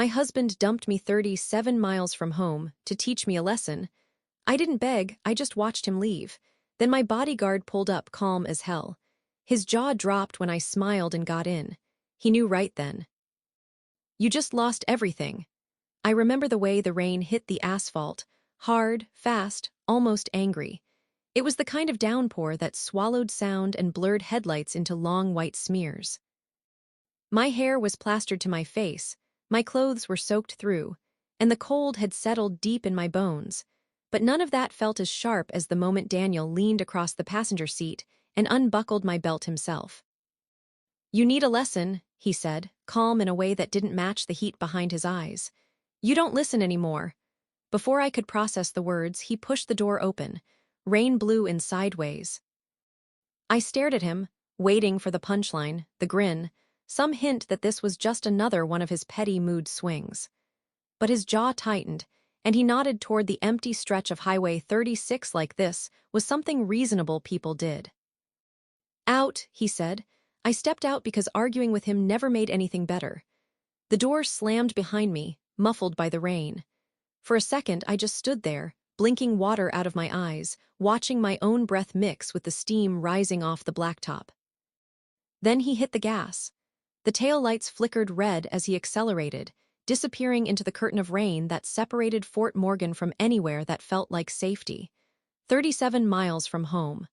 My husband dumped me 37 miles from home to teach me a lesson. I didn't beg, I just watched him leave. Then my bodyguard pulled up calm as hell. His jaw dropped when I smiled and got in. He knew right then. You just lost everything. I remember the way the rain hit the asphalt, hard, fast, almost angry. It was the kind of downpour that swallowed sound and blurred headlights into long white smears. My hair was plastered to my face, my clothes were soaked through, and the cold had settled deep in my bones. But none of that felt as sharp as the moment Daniel leaned across the passenger seat and unbuckled my belt himself. "You need a lesson," he said, calm in a way that didn't match the heat behind his eyes. "You don't listen anymore." Before I could process the words, he pushed the door open. Rain blew in sideways. I stared at him, waiting for the punchline, the grin, some hint that this was just another one of his petty mood swings. But his jaw tightened, and he nodded toward the empty stretch of Highway 36 like this was something reasonable people did. "Out," he said. I stepped out because arguing with him never made anything better. The door slammed behind me, muffled by the rain. For a second, I just stood there, blinking water out of my eyes, watching my own breath mix with the steam rising off the blacktop. Then he hit the gas. The taillights flickered red as he accelerated, disappearing into the curtain of rain that separated Fort Morgan from anywhere that felt like safety. 37 miles from home.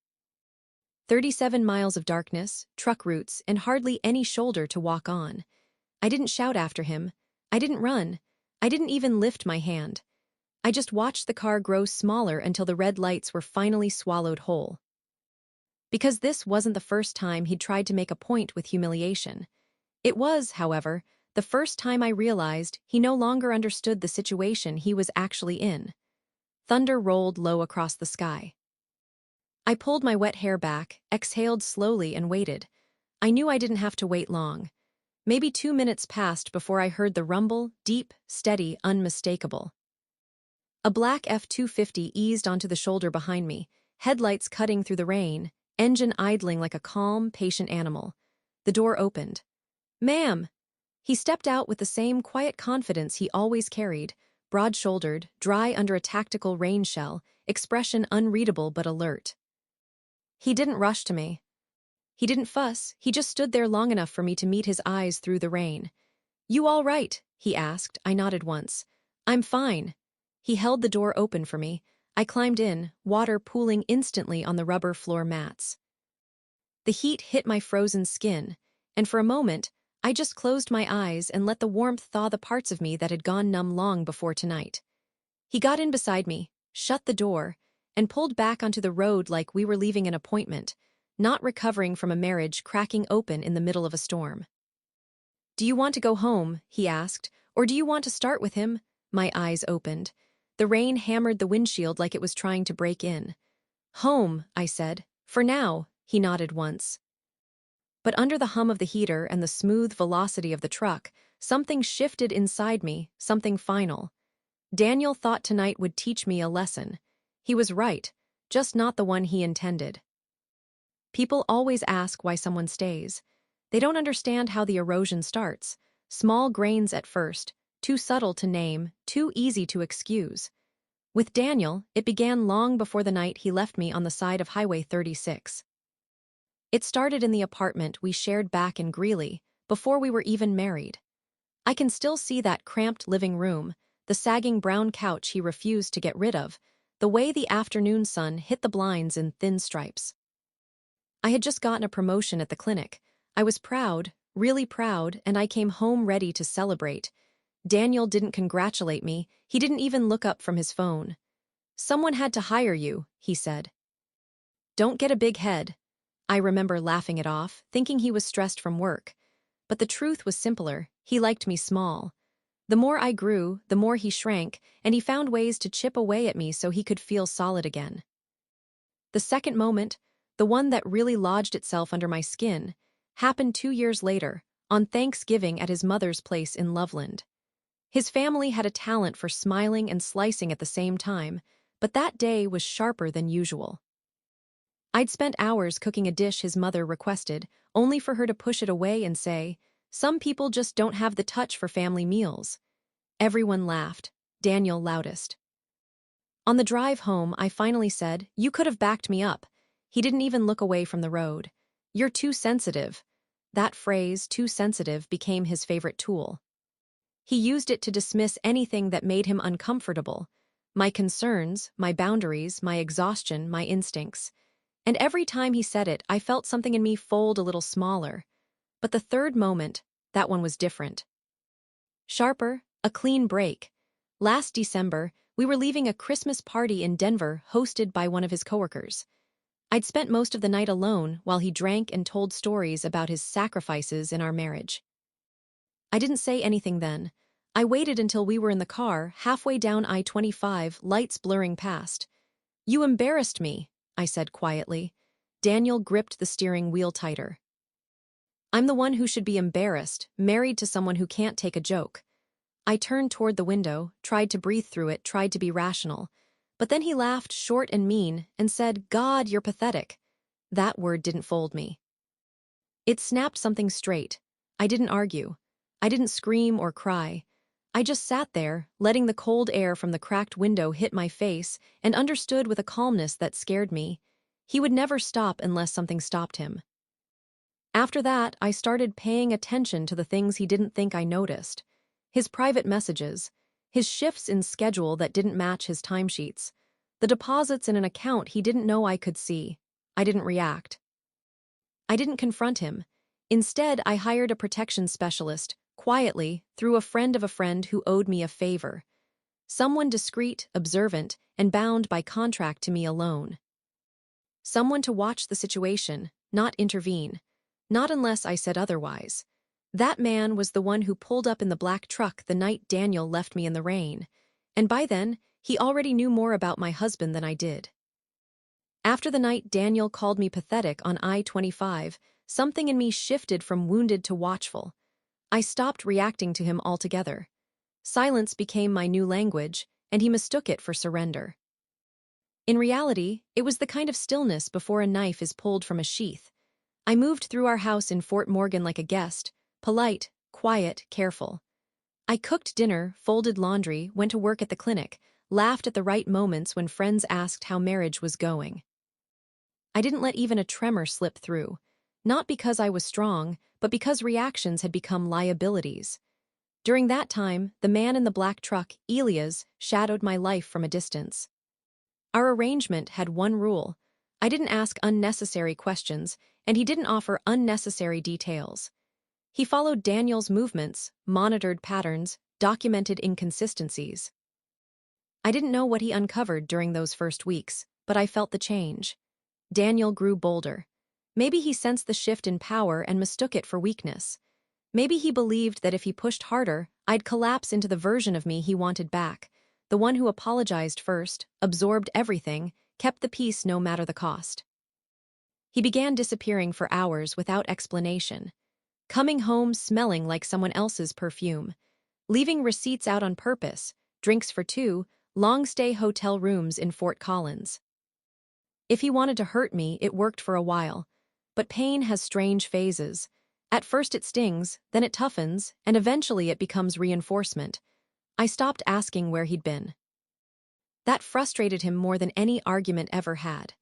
37 miles of darkness, truck routes, and hardly any shoulder to walk on. I didn't shout after him. I didn't run. I didn't even lift my hand. I just watched the car grow smaller until the red lights were finally swallowed whole. Because this wasn't the first time he'd tried to make a point with humiliation. It was, however, the first time I realized he no longer understood the situation he was actually in. Thunder rolled low across the sky. I pulled my wet hair back, exhaled slowly, and waited. I knew I didn't have to wait long. Maybe 2 minutes passed before I heard the rumble, deep, steady, unmistakable. A black F-250 eased onto the shoulder behind me, headlights cutting through the rain, engine idling like a calm, patient animal. The door opened. "Ma'am!" He stepped out with the same quiet confidence he always carried, broad-shouldered, dry under a tactical rain shell, expression unreadable but alert. He didn't rush to me. He didn't fuss, he just stood there long enough for me to meet his eyes through the rain. "You all right?" he asked. I nodded once. "I'm fine." He held the door open for me. I climbed in, water pooling instantly on the rubber floor mats. The heat hit my frozen skin, and for a moment, I just closed my eyes and let the warmth thaw the parts of me that had gone numb long before tonight. He got in beside me, shut the door, and pulled back onto the road like we were leaving an appointment, not recovering from a marriage cracking open in the middle of a storm. "Do you want to go home?" he asked, "or do you want to start with him?" My eyes opened. The rain hammered the windshield like it was trying to break in. "Home," I said. "For now," he nodded once. But under the hum of the heater and the smooth velocity of the truck, something shifted inside me, something final. Daniel thought tonight would teach me a lesson. He was right, just not the one he intended. People always ask why someone stays. They don't understand how the erosion starts. Small grains at first, too subtle to name, too easy to excuse. With Daniel, it began long before the night he left me on the side of Highway 36. It started in the apartment we shared back in Greeley, before we were even married. I can still see that cramped living room, the sagging brown couch he refused to get rid of, the way the afternoon sun hit the blinds in thin stripes. I had just gotten a promotion at the clinic. I was proud, really proud, and I came home ready to celebrate. Daniel didn't congratulate me, he didn't even look up from his phone. "Someone had to hire you," he said. "Don't get a big head." I remember laughing it off, thinking he was stressed from work. But the truth was simpler, he liked me small. The more I grew, the more he shrank, and he found ways to chip away at me so he could feel solid again. The second moment, the one that really lodged itself under my skin, happened 2 years later, on Thanksgiving at his mother's place in Loveland. His family had a talent for smiling and slicing at the same time, but that day was sharper than usual. I'd spent hours cooking a dish his mother requested, only for her to push it away and say, "Some people just don't have the touch for family meals." Everyone laughed, Daniel loudest. On the drive home, I finally said, "You could have backed me up." He didn't even look away from the road. "You're too sensitive." That phrase, too sensitive, became his favorite tool. He used it to dismiss anything that made him uncomfortable. My concerns, my boundaries, my exhaustion, my instincts. And every time he said it, I felt something in me fold a little smaller. But the third moment, that one was different. Sharper, a clean break. Last December, we were leaving a Christmas party in Denver hosted by one of his coworkers. I'd spent most of the night alone while he drank and told stories about his sacrifices in our marriage. I didn't say anything then. I waited until we were in the car, halfway down I-25, lights blurring past. "You embarrassed me," I said quietly. Daniel gripped the steering wheel tighter. "I'm the one who should be embarrassed, married to someone who can't take a joke." I turned toward the window, tried to breathe through it, tried to be rational. But then he laughed, short and mean, and said, "God, you're pathetic." That word didn't fold me. It snapped something straight. I didn't argue. I didn't scream or cry. I just sat there, letting the cold air from the cracked window hit my face, and understood with a calmness that scared me. He would never stop unless something stopped him. After that, I started paying attention to the things he didn't think I noticed. His private messages, his shifts in schedule that didn't match his timesheets, the deposits in an account he didn't know I could see. I didn't react. I didn't confront him. Instead, I hired a protection specialist, quietly, through a friend of a friend who owed me a favor. Someone discreet, observant, and bound by contract to me alone. Someone to watch the situation, not intervene. Not unless I said otherwise. That man was the one who pulled up in the black truck the night Daniel left me in the rain. And by then, he already knew more about my husband than I did. After the night Daniel called me pathetic on I-25, something in me shifted from wounded to watchful. I stopped reacting to him altogether. Silence became my new language, and he mistook it for surrender. In reality, it was the kind of stillness before a knife is pulled from a sheath. I moved through our house in Fort Morgan like a guest, polite, quiet, careful. I cooked dinner, folded laundry, went to work at the clinic, laughed at the right moments when friends asked how marriage was going. I didn't let even a tremor slip through, not because I was strong, but because reactions had become liabilities. During that time, the man in the black truck, Elias, shadowed my life from a distance. Our arrangement had one rule. I didn't ask unnecessary questions, and he didn't offer unnecessary details. He followed Daniel's movements, monitored patterns, documented inconsistencies. I didn't know what he uncovered during those first weeks, but I felt the change. Daniel grew bolder. Maybe he sensed the shift in power and mistook it for weakness. Maybe he believed that if he pushed harder, I'd collapse into the version of me he wanted back, the one who apologized first, absorbed everything, kept the peace no matter the cost. He began disappearing for hours without explanation, coming home smelling like someone else's perfume, leaving receipts out on purpose, drinks for two, long-stay hotel rooms in Fort Collins. If he wanted to hurt me, it worked for a while. But pain has strange phases. At first it stings, then it toughens, and eventually it becomes reinforcement. I stopped asking where he'd been. That frustrated him more than any argument ever had.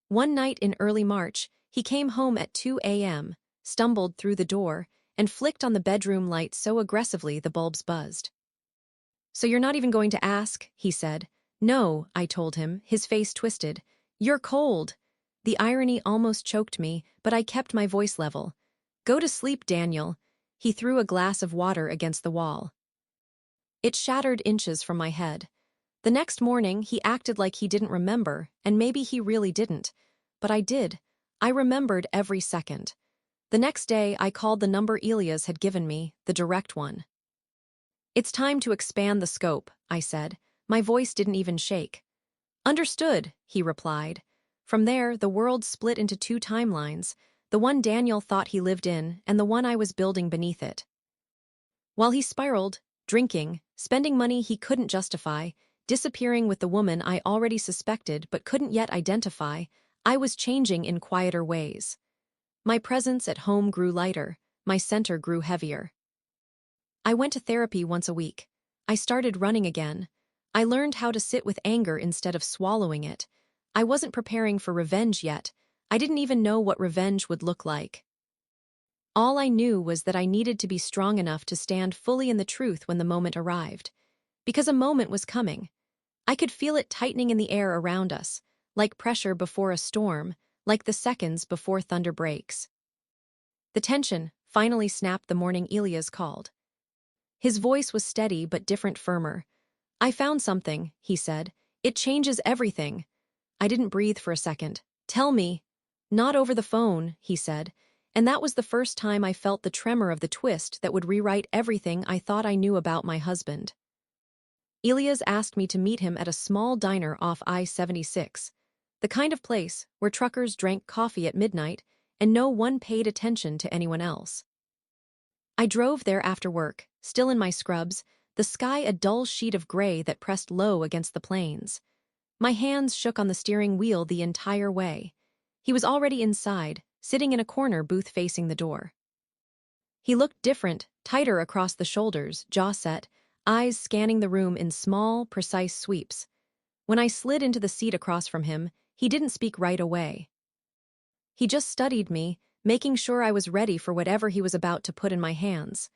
One night in early March, he came home at 2 a.m., stumbled through the door, and flicked on the bedroom light so aggressively the bulbs buzzed. "So you're not even going to ask?" he said. "No," I told him, his face twisted. "You're cold." The irony almost choked me, but I kept my voice level. "Go to sleep, Daniel." He threw a glass of water against the wall. It shattered inches from my head. The next morning, he acted like he didn't remember, and maybe he really didn't. But I did. I remembered every second. The next day, I called the number Elias had given me, the direct one. "It's time to expand the scope," I said. My voice didn't even shake. "Understood," he replied. From there, the world split into two timelines, the one Daniel thought he lived in and the one I was building beneath it. While he spiraled, drinking, spending money he couldn't justify, disappearing with the woman I already suspected but couldn't yet identify, I was changing in quieter ways. My presence at home grew lighter, my center grew heavier. I went to therapy once a week. I started running again. I learned how to sit with anger instead of swallowing it. I wasn't preparing for revenge yet. I didn't even know what revenge would look like. All I knew was that I needed to be strong enough to stand fully in the truth when the moment arrived. Because a moment was coming. I could feel it tightening in the air around us, like pressure before a storm, like the seconds before thunder breaks. The tension finally snapped the morning Elias called. His voice was steady but different, firmer. "I found something," he said. "It changes everything." I didn't breathe for a second. "Tell me." "Not over the phone," he said, and that was the first time I felt the tremor of the twist that would rewrite everything I thought I knew about my husband. Elias asked me to meet him at a small diner off I-76, the kind of place where truckers drank coffee at midnight and no one paid attention to anyone else. I drove there after work, still in my scrubs, the sky a dull sheet of gray that pressed low against the plains. My hands shook on the steering wheel the entire way. He was already inside, sitting in a corner booth facing the door. He looked different, tighter across the shoulders, jaw set, eyes scanning the room in small, precise sweeps. When I slid into the seat across from him, he didn't speak right away. He just studied me, making sure I was ready for whatever he was about to put in my hands.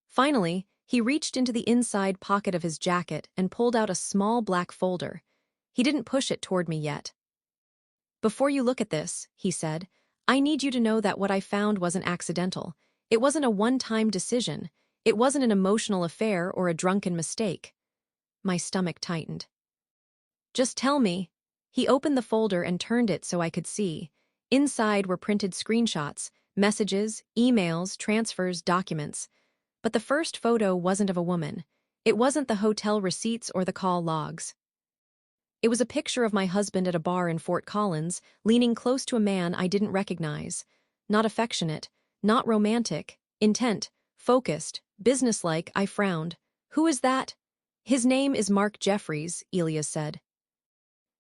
Finally, he reached into the inside pocket of his jacket and pulled out a small black folder. He didn't push it toward me yet. "Before you look at this," he said, "I need you to know that what I found wasn't accidental. It wasn't a one-time decision. It wasn't an emotional affair or a drunken mistake." My stomach tightened. "Just tell me." He opened the folder and turned it so I could see. Inside were printed screenshots, messages, emails, transfers, documents. But the first photo wasn't of a woman. It wasn't the hotel receipts or the call logs. It was a picture of my husband at a bar in Fort Collins, leaning close to a man I didn't recognize. Not affectionate, not romantic, intent, focused, businesslike. I frowned. "Who is that?" "His name is Mark Jeffries," Elias said.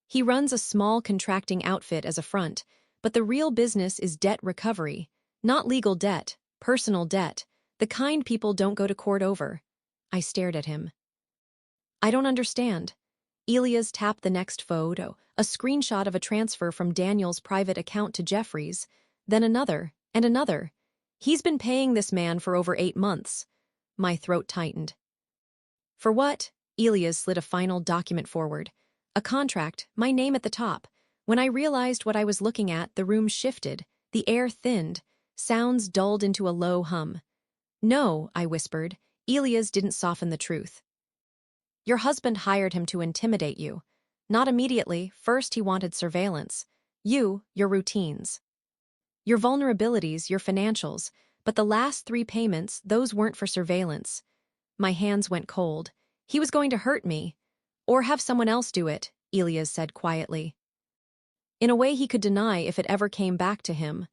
"He runs a small contracting outfit as a front, but the real business is debt recovery. Not legal debt, personal debt, the kind people don't go to court over." I stared at him. "I don't understand." Elias tapped the next photo, a screenshot of a transfer from Daniel's private account to Jeffries, then another, and another. "He's been paying this man for over 8 months. My throat tightened. "For what?" Elias slid a final document forward. "A contract, my name at the top." When I realized what I was looking at, the room shifted, the air thinned, sounds dulled into a low hum. "No," I whispered. Elias didn't soften the truth. "Your husband hired him to intimidate you. Not immediately. First he wanted surveillance. Your routines. Your vulnerabilities, your financials. But the last 3 payments, those weren't for surveillance." My hands went cold. "He was going to hurt me. Or have someone else do it," Elias said quietly. "In a way he could deny if it ever came back to him."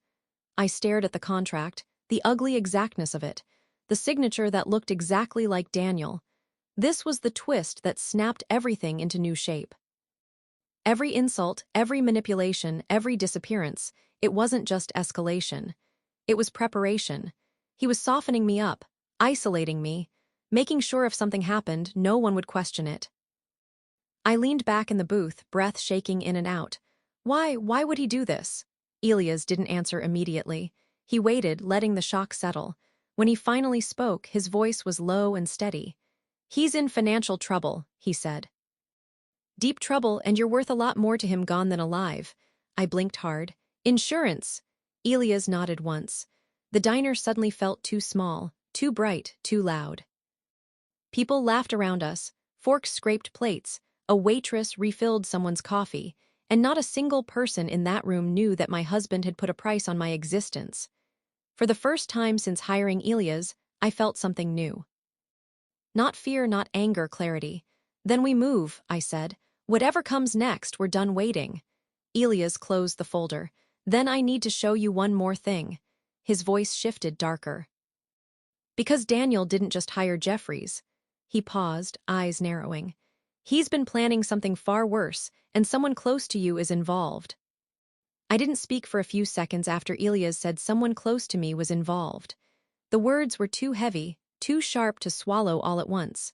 I stared at the contract, the ugly exactness of it, the signature that looked exactly like Daniel. This was the twist that snapped everything into new shape. Every insult, every manipulation, every disappearance, it wasn't just escalation. It was preparation. He was softening me up, isolating me, making sure if something happened, no one would question it. I leaned back in the booth, breath shaking in and out. Why would he do this?" Elias didn't answer immediately. He waited, letting the shock settle. When he finally spoke, his voice was low and steady. "He's in financial trouble," he said. "Deep trouble, and you're worth a lot more to him gone than alive." I blinked hard. "Insurance." Elias nodded once. The diner suddenly felt too small, too bright, too loud. People laughed around us, forks scraped plates, a waitress refilled someone's coffee, and not a single person in that room knew that my husband had put a price on my existence. For the first time since hiring Elias, I felt something new. Not fear, not anger, clarity. "Then we move," I said. "Whatever comes next, we're done waiting." Elias closed the folder. "Then I need to show you one more thing." His voice shifted darker. "Because Daniel didn't just hire Jeffries." He paused, eyes narrowing. "He's been planning something far worse, and someone close to you is involved." I didn't speak for a few seconds after Elias said someone close to me was involved. The words were too heavy, too sharp to swallow all at once.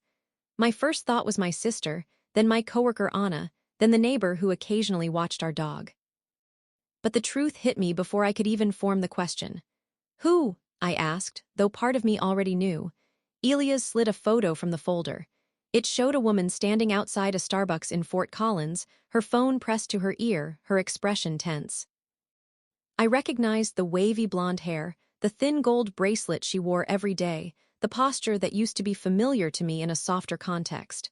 My first thought was my sister, then my coworker Anna, then the neighbor who occasionally watched our dog. But the truth hit me before I could even form the question. Who? I asked, though part of me already knew. Elias slid a photo from the folder. It showed a woman standing outside a Starbucks in Fort Collins, her phone pressed to her ear, her expression tense. I recognized the wavy blonde hair, the thin gold bracelet she wore every day, the posture that used to be familiar to me in a softer context.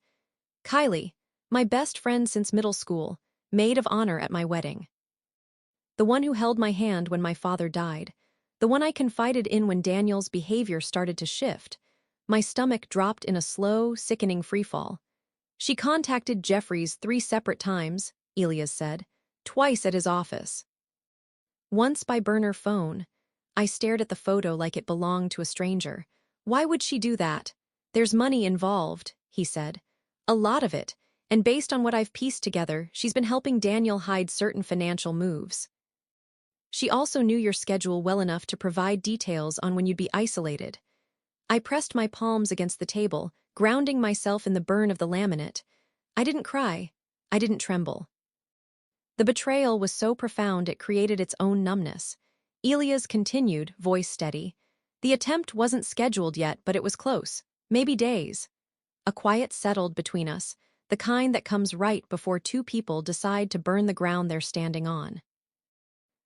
Kylie, my best friend since middle school, maid of honor at my wedding. The one who held my hand when my father died. The one I confided in when Daniel's behavior started to shift. My stomach dropped in a slow, sickening freefall. She contacted Jeffries 3 separate times, Elias said, twice at his office. Once by burner phone. I stared at the photo like it belonged to a stranger. Why would she do that? There's money involved, he said. A lot of it, and based on what I've pieced together, she's been helping Daniel hide certain financial moves. She also knew your schedule well enough to provide details on when you'd be isolated. I pressed my palms against the table, grounding myself in the burn of the laminate. I didn't cry. I didn't tremble. The betrayal was so profound it created its own numbness. Elias continued, voice steady. The attempt wasn't scheduled yet, but it was close. Maybe days. A quiet settled between us, the kind that comes right before two people decide to burn the ground they're standing on.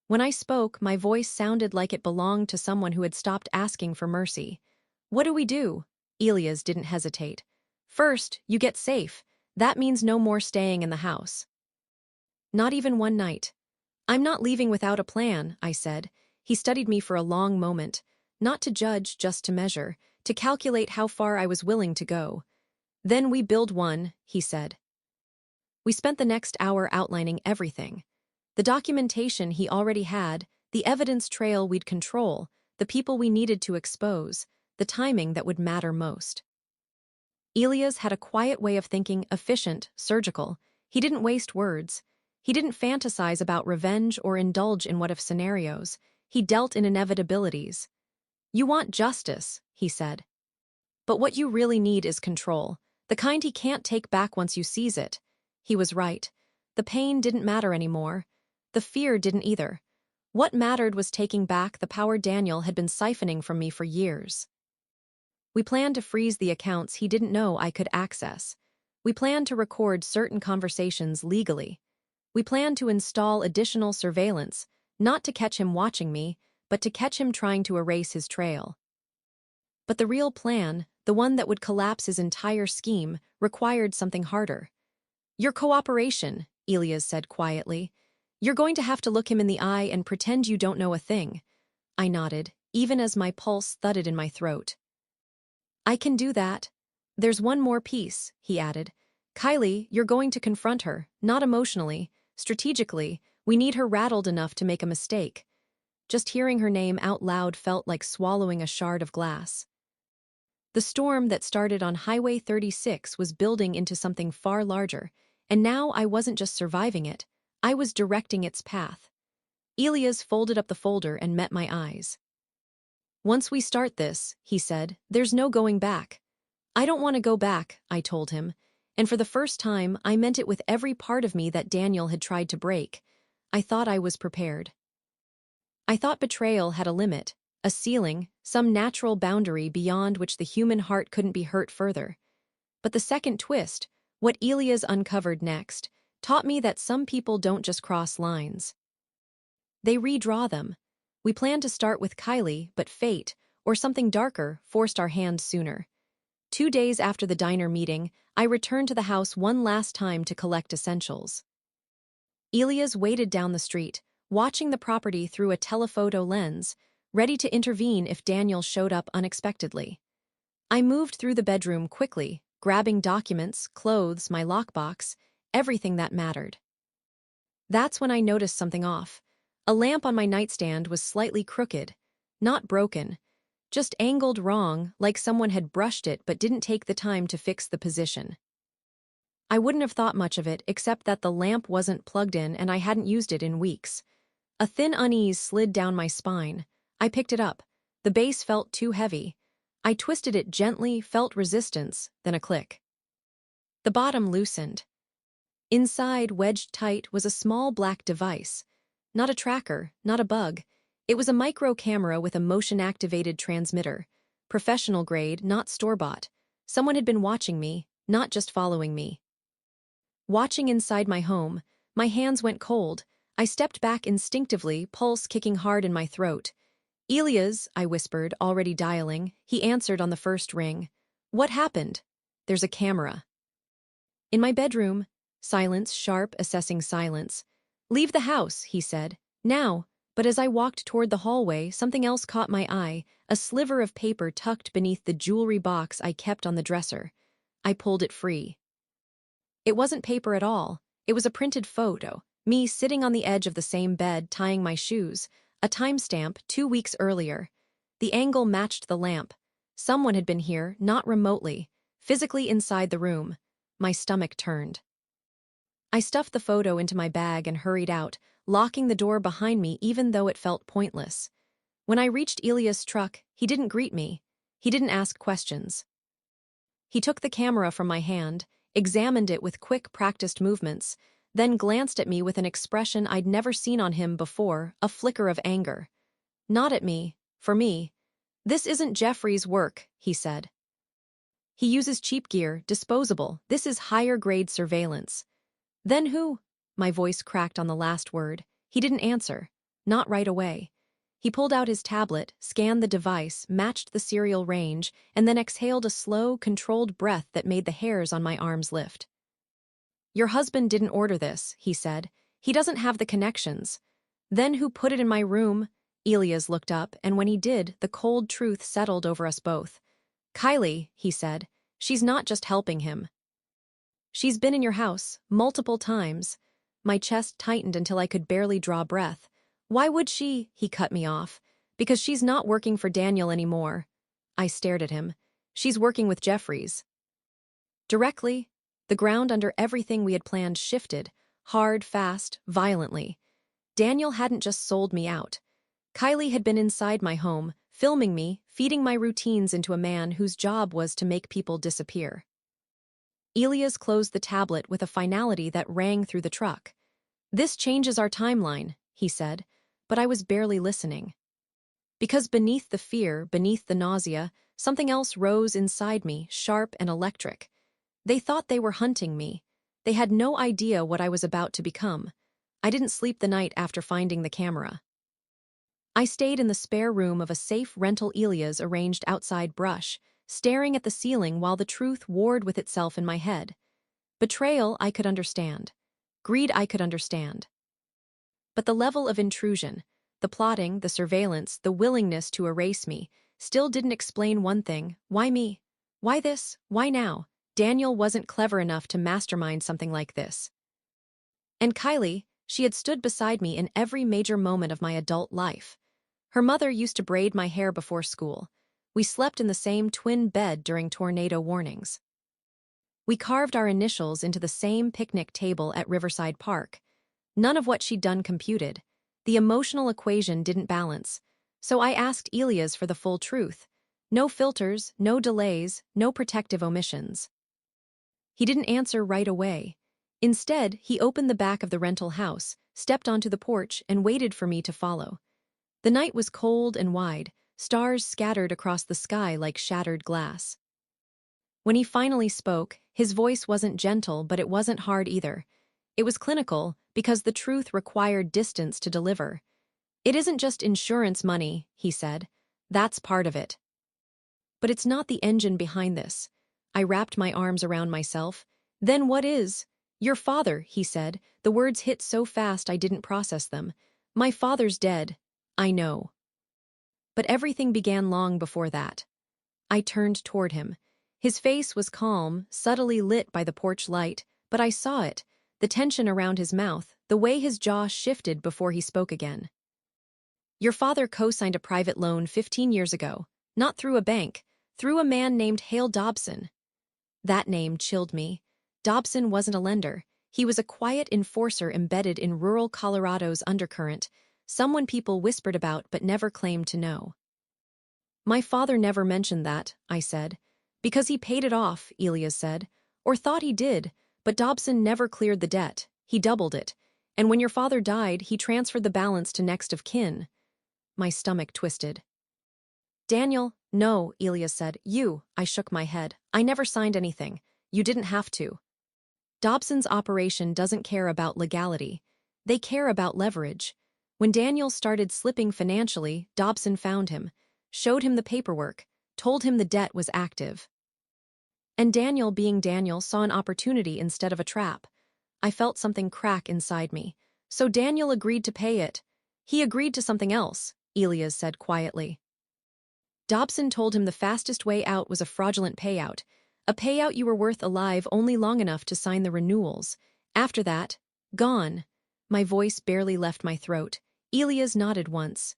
When I spoke, my voice sounded like it belonged to someone who had stopped asking for mercy. What do we do? Elias didn't hesitate. First, you get safe. That means no more staying in the house. Not even one night. I'm not leaving without a plan, I said. He studied me for a long moment, not to judge, just to measure, to calculate how far I was willing to go. Then we build one, he said. We spent the next hour outlining everything. The documentation he already had, the evidence trail we'd control, the people we needed to expose, the timing that would matter most. Elias had a quiet way of thinking, efficient, surgical. He didn't waste words. He didn't fantasize about revenge or indulge in what-if scenarios. He dealt in inevitabilities. You want justice, he said. But what you really need is control, the kind he can't take back once you seize it. He was right. The pain didn't matter anymore. The fear didn't either. What mattered was taking back the power Daniel had been siphoning from me for years. We planned to freeze the accounts he didn't know I could access. We planned to record certain conversations legally. We planned to install additional surveillance, not to catch him watching me, but to catch him trying to erase his trail. But the real plan, the one that would collapse his entire scheme, required something harder. Your cooperation, Elias said quietly. You're going to have to look him in the eye and pretend you don't know a thing. I nodded, even as my pulse thudded in my throat. I can do that. There's one more piece, he added. Kylie, you're going to confront her, not emotionally, strategically. We need her rattled enough to make a mistake. Just hearing her name out loud felt like swallowing a shard of glass. The storm that started on Highway 36 was building into something far larger, and now I wasn't just surviving it, I was directing its path. Elias folded up the folder and met my eyes. Once we start this, he said, there's no going back. I don't want to go back, I told him, and for the first time I meant it with every part of me that Daniel had tried to break. I thought I was prepared. I thought betrayal had a limit, a ceiling, some natural boundary beyond which the human heart couldn't be hurt further. But the second twist, what Elias uncovered next, taught me that some people don't just cross lines. They redraw them. We planned to start with Kylie, but fate, or something darker, forced our hand sooner. 2 days after the diner meeting, I returned to the house one last time to collect essentials. Elias waited down the street, watching the property through a telephoto lens, ready to intervene if Daniel showed up unexpectedly. I moved through the bedroom quickly, grabbing documents, clothes, my lockbox, everything that mattered. That's when I noticed something off. A lamp on my nightstand was slightly crooked, not broken, just angled wrong, like someone had brushed it but didn't take the time to fix the position. I wouldn't have thought much of it except that the lamp wasn't plugged in and I hadn't used it in weeks. A thin unease slid down my spine. I picked it up. The base felt too heavy. I twisted it gently, felt resistance, then a click. The bottom loosened. Inside, wedged tight, was a small black device. Not a tracker, not a bug. It was a micro camera with a motion-activated transmitter. Professional grade, not store-bought. Someone had been watching me, not just following me. Watching inside my home, my hands went cold. I stepped back instinctively, pulse kicking hard in my throat. "Elias," I whispered, already dialing. He answered on the first ring. "What happened?" "There's a camera." In my bedroom, silence, sharp, assessing silence. "Leave the house," he said. "Now." But as I walked toward the hallway, something else caught my eye, a sliver of paper tucked beneath the jewelry box I kept on the dresser. I pulled it free. It wasn't paper at all. It was a printed photo, me sitting on the edge of the same bed, tying my shoes, a timestamp 2 weeks earlier. The angle matched the lamp. Someone had been here, not remotely, physically inside the room. My stomach turned. I stuffed the photo into my bag and hurried out, locking the door behind me even though it felt pointless. When I reached Elias' truck, he didn't greet me. He didn't ask questions. He took the camera from my hand, examined it with quick, practiced movements, then glanced at me with an expression I'd never seen on him before, a flicker of anger. "Not at me, for me. This isn't Jeffrey's work," he said. "He uses cheap gear, disposable. This is higher-grade surveillance." "Then who?" My voice cracked on the last word. He didn't answer. Not right away. He pulled out his tablet, scanned the device, matched the serial range, and then exhaled a slow, controlled breath that made the hairs on my arms lift. "Your husband didn't order this," he said. "He doesn't have the connections." "Then who put it in my room?" Elias looked up, and when he did, the cold truth settled over us both. "Kylie," he said. "She's not just helping him. She's been in your house, multiple times." My chest tightened until I could barely draw breath. "Why would she?" He cut me off. "Because she's not working for Daniel anymore." I stared at him. "She's working with Jeffries." Directly, the ground under everything we had planned shifted, hard, fast, violently. Daniel hadn't just sold me out. Kylie had been inside my home, filming me, feeding my routines into a man whose job was to make people disappear. Elias closed the tablet with a finality that rang through the truck. "This changes our timeline," he said, but I was barely listening. Because beneath the fear, beneath the nausea, something else rose inside me, sharp and electric. They thought they were hunting me. They had no idea what I was about to become. I didn't sleep the night after finding the camera. I stayed in the spare room of a safe rental Elias arranged outside brush, staring at the ceiling while the truth warred with itself in my head. Betrayal I could understand. Greed I could understand. But the level of intrusion, the plotting, the surveillance, the willingness to erase me, still didn't explain one thing. Why me? Why this? Why now? Daniel wasn't clever enough to mastermind something like this. And Kylie, she had stood beside me in every major moment of my adult life. Her mother used to braid my hair before school. We slept in the same twin bed during tornado warnings. We carved our initials into the same picnic table at Riverside Park. None of what she'd done computed. The emotional equation didn't balance. So I asked Elias for the full truth. No filters, no delays, no protective omissions. He didn't answer right away. Instead, he opened the back of the rental house, stepped onto the porch, and waited for me to follow. The night was cold and wide, stars scattered across the sky like shattered glass. When he finally spoke, his voice wasn't gentle, but it wasn't hard either. It was clinical, because the truth required distance to deliver. "It isn't just insurance money," he said. "That's part of it. But it's not the engine behind this." I wrapped my arms around myself. "Then what is?" "Your father," he said. The words hit so fast I didn't process them. "My father's dead. I know." But everything began long before that. I turned toward him. His face was calm, subtly lit by the porch light, but I saw it, the tension around his mouth, the way his jaw shifted before he spoke again. "Your father co-signed a private loan 15 years ago, not through a bank, through a man named Hale Dobson." That name chilled me. Dobson wasn't a lender. He was a quiet enforcer embedded in rural Colorado's undercurrent, someone people whispered about but never claimed to know. "My father never mentioned that," I said. "Because he paid it off," Elias said. Or thought he did, but Dobson never cleared the debt. He doubled it. And when your father died, he transferred the balance to next of kin. My stomach twisted. Daniel, no, Elias said. I shook my head. I never signed anything. You didn't have to. Dobson's operation doesn't care about legality. They care about leverage. When Daniel started slipping financially, Dobson found him, showed him the paperwork, told him the debt was active. And Daniel, being Daniel, saw an opportunity instead of a trap. I felt something crack inside me. So Daniel agreed to pay it. He agreed to something else, Elias said quietly. Dobson told him the fastest way out was a fraudulent payout. A payout you were worth alive only long enough to sign the renewals. After that, gone. My voice barely left my throat. Elias nodded once.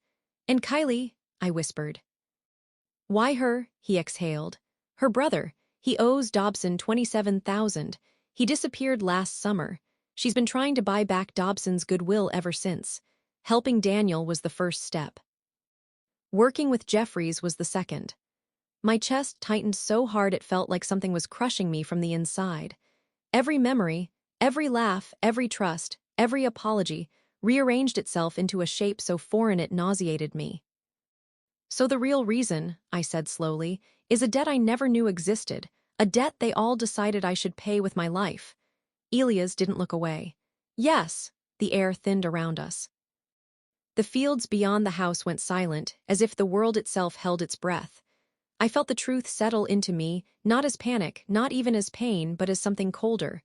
And Kylie, I whispered. Why her? He exhaled. Her brother. He owes Dobson $27,000. He disappeared last summer. She's been trying to buy back Dobson's goodwill ever since. Helping Daniel was the first step. Working with Jeffries was the second. My chest tightened so hard it felt like something was crushing me from the inside. Every memory, every laugh, every trust, every apology rearranged itself into a shape so foreign it nauseated me. So the real reason, I said slowly, is a debt I never knew existed, a debt they all decided I should pay with my life. Elias didn't look away. Yes, the air thinned around us. The fields beyond the house went silent, as if the world itself held its breath. I felt the truth settle into me, not as panic, not even as pain, but as something colder,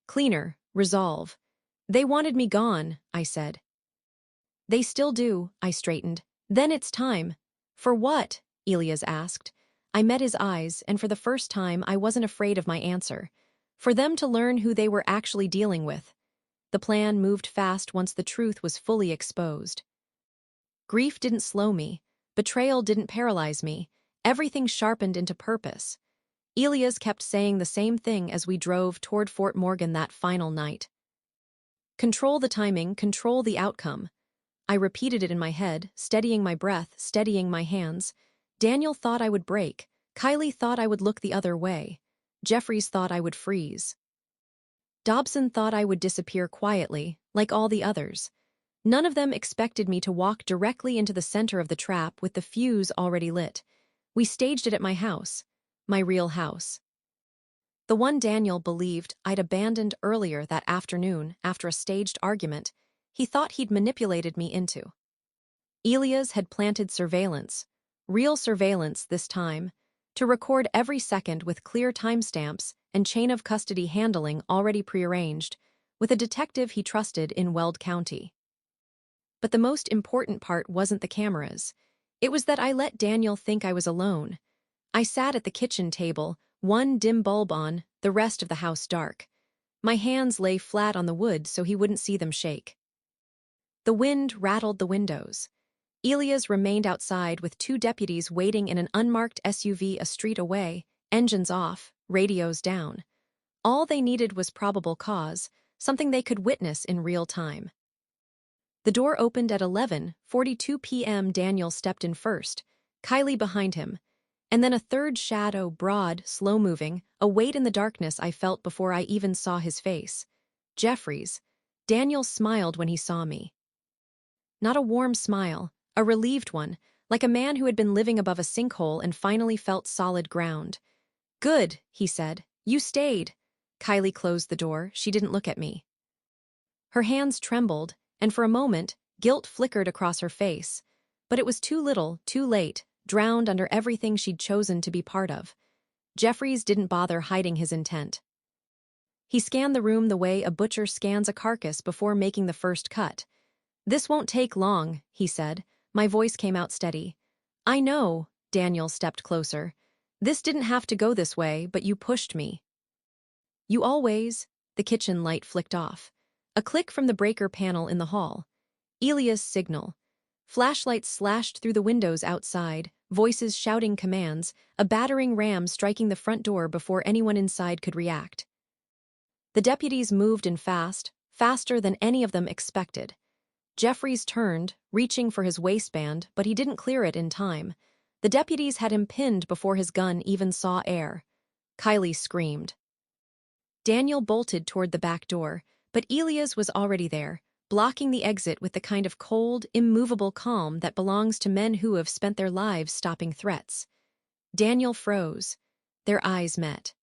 cleaner, resolve. They wanted me gone, I said. They still do, I straightened. Then it's time. For what? Elias asked. I met his eyes, and for the first time I wasn't afraid of my answer. For them to learn who they were actually dealing with. The plan moved fast once the truth was fully exposed. Grief didn't slow me. Betrayal didn't paralyze me. Everything sharpened into purpose. Elias kept saying the same thing as we drove toward Fort Morgan that final night. Control the timing, control the outcome. I repeated it in my head, steadying my breath, steadying my hands. Daniel thought I would break. Kylie thought I would look the other way. Jeffries thought I would freeze. Dobson thought I would disappear quietly, like all the others. None of them expected me to walk directly into the center of the trap with the fuse already lit. We staged it at my house, my real house. The one Daniel believed I'd abandoned earlier that afternoon after a staged argument, he thought he'd manipulated me into. Elias had planted surveillance, real surveillance this time, to record every second with clear timestamps and chain of custody handling already prearranged, with a detective he trusted in Weld County. But the most important part wasn't the cameras. It was that I let Daniel think I was alone. I sat at the kitchen table, one dim bulb on, the rest of the house dark. My hands lay flat on the wood so he wouldn't see them shake. The wind rattled the windows. Elias remained outside with two deputies waiting in an unmarked SUV a street away, engines off, radios down. All they needed was probable cause, something they could witness in real time. The door opened at 11:42 p.m. Daniel stepped in first, Kylie behind him, and then a third shadow, broad, slow-moving, a weight in the darkness I felt before I even saw his face. Jeffries. Daniel smiled when he saw me. Not a warm smile, a relieved one, like a man who had been living above a sinkhole and finally felt solid ground. Good, he said. You stayed. Kylie closed the door. She didn't look at me. Her hands trembled, and for a moment, guilt flickered across her face. But it was too little, too late, drowned under everything she'd chosen to be part of. Jeffries didn't bother hiding his intent. He scanned the room the way a butcher scans a carcass before making the first cut. This won't take long, he said. My voice came out steady. I know, Daniel stepped closer. This didn't have to go this way, but you pushed me. You always, the kitchen light flicked off. A click from the breaker panel in the hall. Elias' signal. Flashlights slashed through the windows outside, voices shouting commands, a battering ram striking the front door before anyone inside could react. The deputies moved in fast, faster than any of them expected. Jeffries turned, reaching for his waistband, but he didn't clear it in time. The deputies had him pinned before his gun even saw air. Kylie screamed. Daniel bolted toward the back door, but Elias was already there, blocking the exit with the kind of cold, immovable calm that belongs to men who have spent their lives stopping threats. Daniel froze. Their eyes met.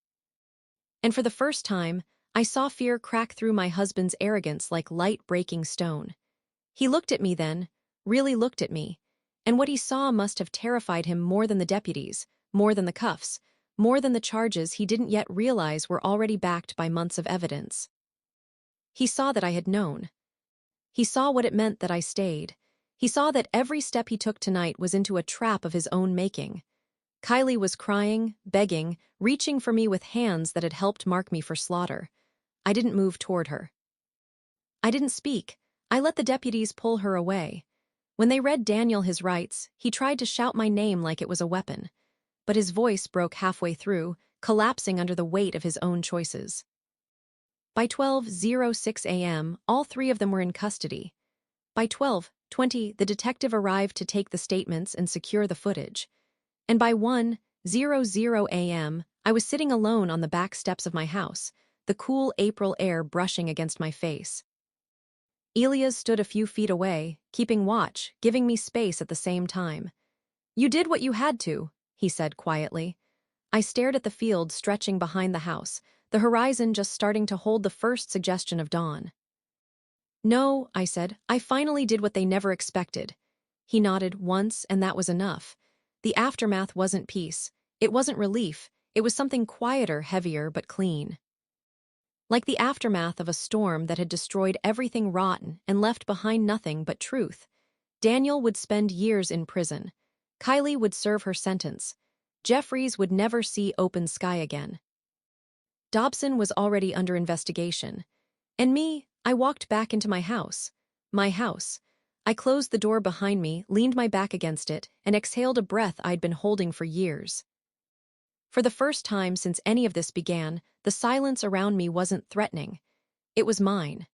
And for the first time, I saw fear crack through my husband's arrogance like light breaking stone. He looked at me then, really looked at me, and what he saw must have terrified him more than the deputies, more than the cuffs, more than the charges he didn't yet realize were already backed by months of evidence. He saw that I had known. He saw what it meant that I stayed. He saw that every step he took tonight was into a trap of his own making. Kylie was crying, begging, reaching for me with hands that had helped mark me for slaughter. I didn't move toward her. I didn't speak. I let the deputies pull her away. When they read Daniel his rights, he tried to shout my name like it was a weapon. But his voice broke halfway through, collapsing under the weight of his own choices. By 12:06 a.m., all three of them were in custody. By 12:20, the detective arrived to take the statements and secure the footage. And by 1:00 a.m., I was sitting alone on the back steps of my house, the cool April air brushing against my face. Elias stood a few feet away, keeping watch, giving me space at the same time. "You did what you had to," he said quietly. I stared at the field stretching behind the house, the horizon just starting to hold the first suggestion of dawn. "No," I said, "I finally did what they never expected." He nodded once, and that was enough. The aftermath wasn't peace. It wasn't relief. It was something quieter, heavier, but clean. Like the aftermath of a storm that had destroyed everything rotten and left behind nothing but truth. Daniel would spend years in prison. Kylie would serve her sentence. Jeffries would never see open sky again. Dobson was already under investigation. And me, I walked back into my house. My house. I closed the door behind me, leaned my back against it, and exhaled a breath I'd been holding for years. For the first time since any of this began, the silence around me wasn't threatening. It was mine.